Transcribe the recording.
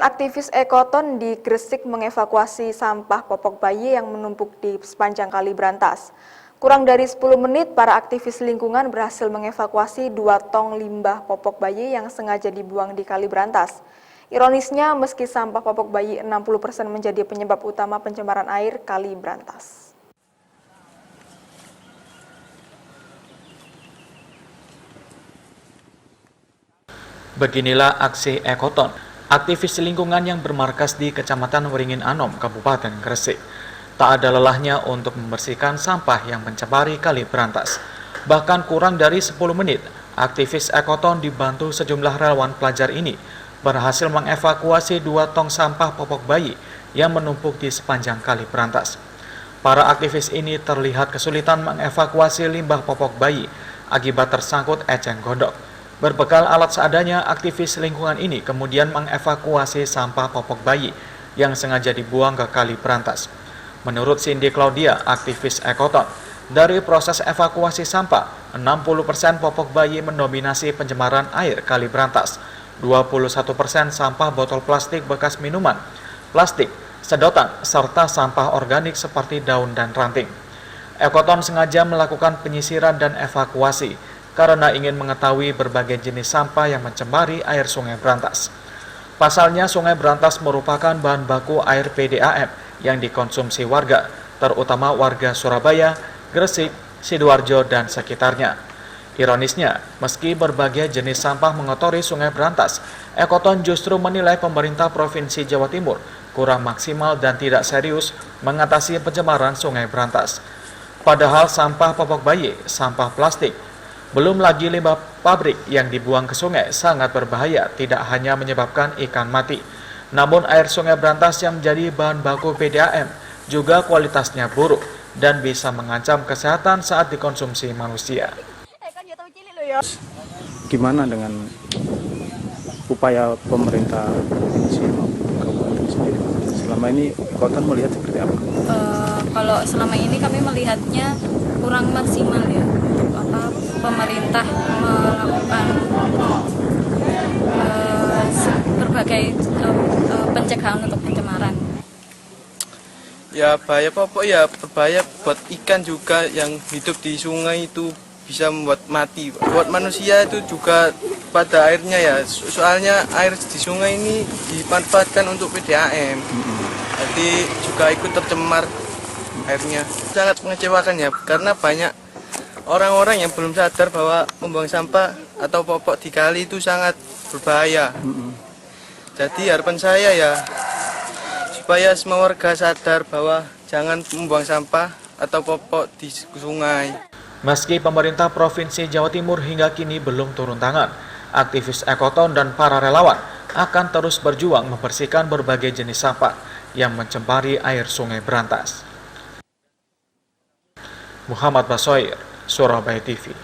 Aktivis Ekoton di Gresik mengevakuasi sampah popok bayi yang menumpuk di sepanjang Kali Brantas. Kurang dari 10 menit, para aktivis lingkungan berhasil mengevakuasi 2 tong limbah popok bayi yang sengaja dibuang di Kali Brantas. Ironisnya, meski sampah popok bayi 60% menjadi penyebab utama pencemaran air Kali Brantas. Beginilah aksi Ekoton, aktivis lingkungan yang bermarkas di Kecamatan Waringin Anom, Kabupaten Gresik. Tak ada lelahnya untuk membersihkan sampah yang mencemari Kali Brantas. Bahkan kurang dari 10 menit, aktivis Ekoton dibantu sejumlah relawan pelajar ini berhasil mengevakuasi 2 tong sampah popok bayi yang menumpuk di sepanjang Kali Brantas. Para aktivis ini terlihat kesulitan mengevakuasi limbah popok bayi akibat tersangkut eceng gondok. Berbekal alat seadanya, aktivis lingkungan ini kemudian mengevakuasi sampah popok bayi yang sengaja dibuang ke Kali Brantas. Menurut Cindy Claudia, aktivis Ekoton, dari proses evakuasi sampah, 60% popok bayi mendominasi pencemaran air Kali Brantas, 21% sampah botol plastik bekas minuman, plastik, sedotan, serta sampah organik seperti daun dan ranting. Ekoton sengaja melakukan penyisiran dan evakuasi karena ingin mengetahui berbagai jenis sampah yang mencemari air Sungai Brantas. Pasalnya, Sungai Brantas merupakan bahan baku air PDAM yang dikonsumsi warga, terutama warga Surabaya, Gresik, Sidoarjo, dan sekitarnya. Ironisnya, meski berbagai jenis sampah mengotori Sungai Brantas, Ekoton justru menilai pemerintah Provinsi Jawa Timur kurang maksimal dan tidak serius mengatasi pencemaran Sungai Brantas. Padahal sampah popok bayi, sampah plastik, belum lagi limbah pabrik yang dibuang ke sungai sangat berbahaya, tidak hanya menyebabkan ikan mati. Namun air Sungai Brantas yang menjadi bahan baku PDAM juga kualitasnya buruk dan bisa mengancam kesehatan saat dikonsumsi manusia. Gimana dengan upaya pemerintah provinsi maupun kabupaten sendiri? Selama ini Ekoton melihat seperti apa? Kalau selama ini kami melihatnya kurang maksimal ya, pemerintah melakukan berbagai pencegahan untuk pencemaran. Ya bahaya popok ya berbahaya buat ikan juga yang hidup di sungai, itu bisa membuat mati. Buat manusia itu juga pada airnya ya, soalnya air di sungai ini dimanfaatkan untuk PDAM, jadi juga ikut tercemar airnya. Sangat mengecewakan ya, karena banyak orang-orang yang belum sadar bahwa membuang sampah atau popok di kali itu sangat berbahaya. Jadi harapan saya ya, supaya semua warga sadar bahwa jangan membuang sampah atau popok di sungai. Meski pemerintah Provinsi Jawa Timur hingga kini belum turun tangan, aktivis Ekoton dan para relawan akan terus berjuang membersihkan berbagai jenis sampah yang mencemari air Sungai Brantas. Muhammad Basoir, Surabaya TV.